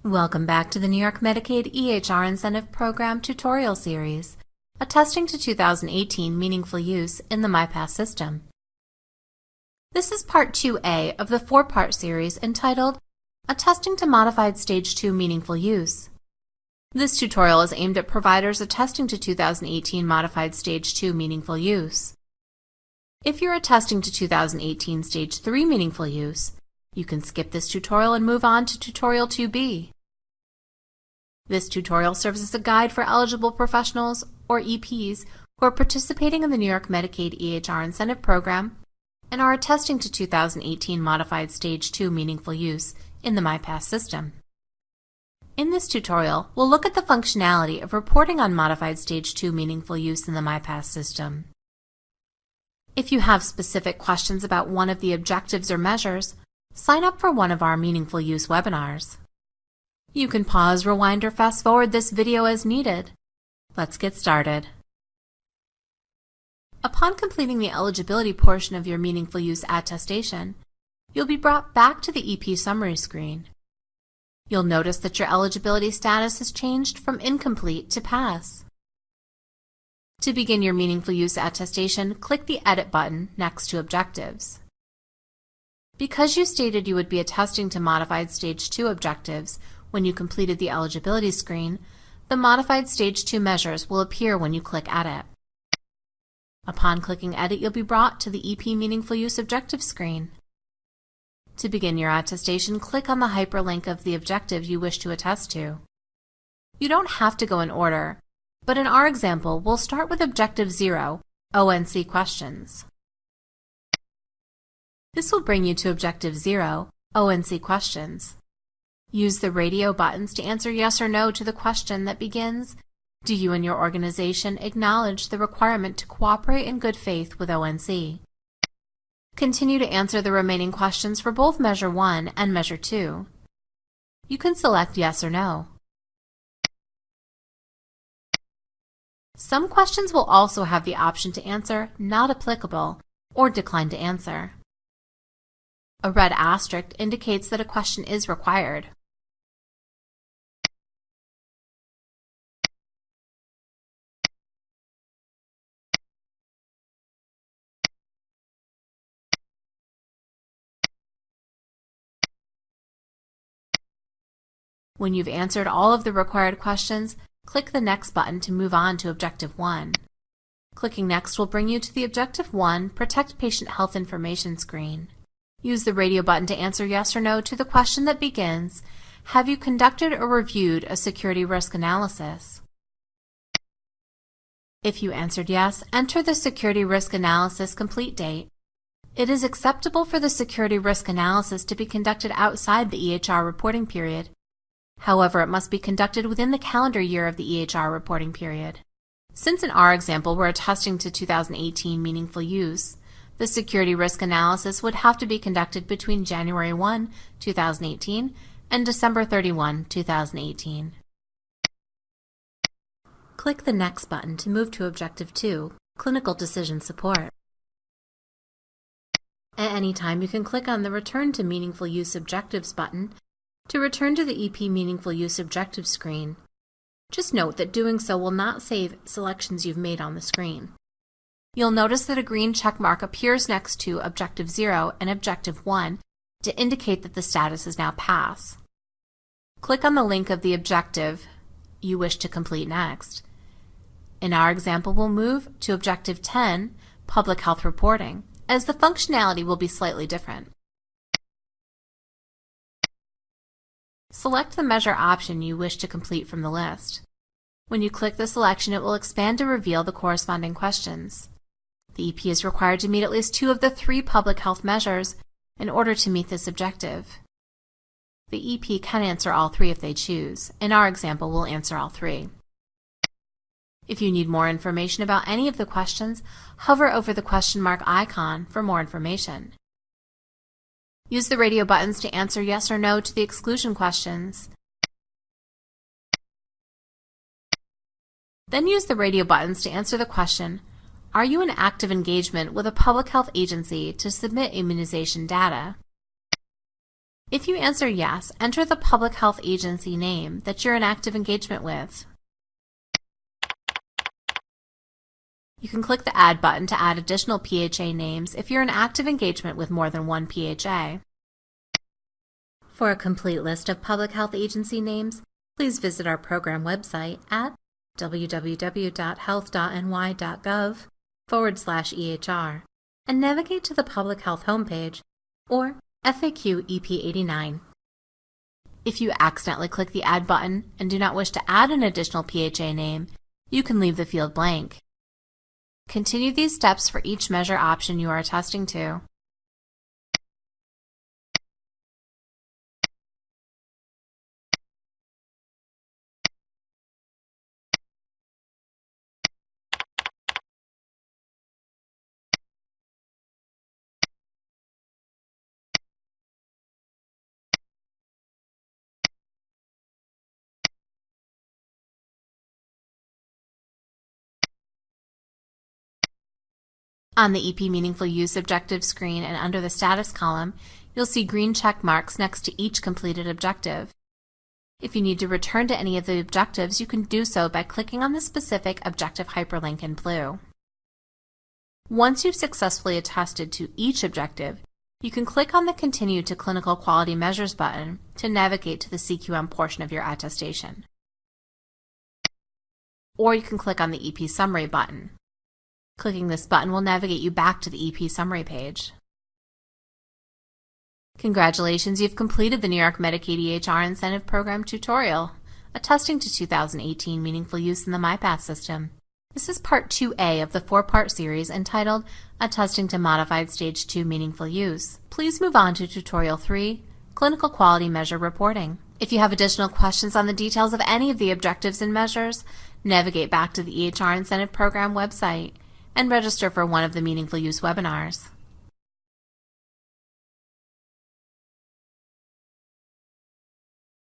Welcome back to the New York Medicaid EHR Incentive Program tutorial series, Attesting to 2018 Meaningful Use in the MyPass System. This is Part 2A of the four-part series entitled Attesting to Modified Stage 2 Meaningful Use. This tutorial is aimed at providers attesting to 2018 Modified Stage 2 Meaningful Use. If you're attesting to 2018 Stage 3 Meaningful Use, you can skip this tutorial and move on to Tutorial 2B. This tutorial serves as a guide for eligible professionals, or EPs, who are participating in the New York Medicaid EHR Incentive Program and are attesting to 2018 Modified Stage 2 Meaningful Use in the MyPass system. In this tutorial, we'll look at the functionality of reporting on Modified Stage 2 Meaningful Use in the MyPass system. If you have specific questions about one of the objectives or measures, sign up for one of our Meaningful Use webinars. You can pause, rewind, or fast-forward this video as needed. Let's get started. Upon completing the eligibility portion of your Meaningful Use attestation, you'll be brought back to the EP summary screen. You'll notice that your eligibility status has changed from incomplete to pass. To begin your Meaningful Use attestation, click the Edit button next to Objectives. Because you stated you would be attesting to Modified Stage 2 objectives when you completed the eligibility screen, the Modified Stage 2 measures will appear when you click Edit. Upon clicking Edit, you'll be brought to the EP Meaningful Use Objective screen. To begin your attestation, click on the hyperlink of the objective you wish to attest to. You don't have to go in order, but in our example, we'll start with Objective 0, ONC questions. This will bring you to Objective 0, ONC questions. Use the radio buttons to answer yes or no to the question that begins, do you and your organization acknowledge the requirement to cooperate in good faith with ONC? Continue to answer the remaining questions for both Measure 1 and Measure 2. You can select yes or no. Some questions will also have the option to answer not applicable or decline to answer. A red asterisk indicates that a question is required. When you've answered all of the required questions, click the Next button to move on to Objective 1. Clicking Next will bring you to the Objective 1 Protect Patient Health Information screen. Use the radio button to answer yes or no to the question that begins, have you conducted or reviewed a security risk analysis? If you answered yes, enter the Security Risk Analysis complete date. It is acceptable for the security risk analysis to be conducted outside the EHR reporting period. However, it must be conducted within the calendar year of the EHR reporting period. Since in our example we're attesting to 2018 Meaningful Use, the security risk analysis would have to be conducted between January 1, 2018 and December 31, 2018. Click the Next button to move to Objective 2, Clinical Decision Support. At any time, you can click on the Return to Meaningful Use Objectives button to return to the EP Meaningful Use Objective screen. Just note that doing so will not save selections you've made on the screen. You'll notice that a green check mark appears next to Objective 0 and Objective 1 to indicate that the status is now Pass. Click on the link of the objective you wish to complete next. In our example, we'll move to Objective 10, Public Health Reporting, as the functionality will be slightly different. Select the measure option you wish to complete from the list. When you click the selection, it will expand to reveal the corresponding questions. The EP is required to meet at least 2 of the 3 public health measures in order to meet this objective. The EP can answer all 3 if they choose. In our example, we'll answer all 3. If you need more information about any of the questions, hover over the question mark icon for more information. Use the radio buttons to answer yes or no to the exclusion questions. Then use the radio buttons to answer the question, are you in active engagement with a public health agency to submit immunization data? If you answer yes, enter the public health agency name that you're in active engagement with. You can click the Add button to add additional PHA names if you're in active engagement with more than one PHA. For a complete list of public health agency names, please visit our program website at www.health.ny.gov/EHR and navigate to the Public Health homepage or FAQ EP89. If you accidentally click the Add button and do not wish to add an additional PHA name, you can leave the field blank. Continue these steps for each measure option you are attesting to. On the EP Meaningful Use objective screen and under the status column, you'll see green check marks next to each completed objective. If you need to return to any of the objectives, you can do so by clicking on the specific objective hyperlink in blue. Once you've successfully attested to each objective, you can click on the Continue to Clinical Quality Measures button to navigate to the CQM portion of your attestation. Or you can click on the EP Summary button. Clicking this button will navigate you back to the EP Summary page. Congratulations, you've completed the New York Medicaid EHR Incentive Program tutorial, Attesting to 2018 Meaningful Use in the MyPath System. This is Part 2A of the 4-part series entitled Attesting to Modified Stage 2 Meaningful Use. Please move on to Tutorial 3, Clinical Quality Measure Reporting. If you have additional questions on the details of any of the objectives and measures, navigate back to the EHR Incentive Program website and register for one of the Meaningful Use webinars.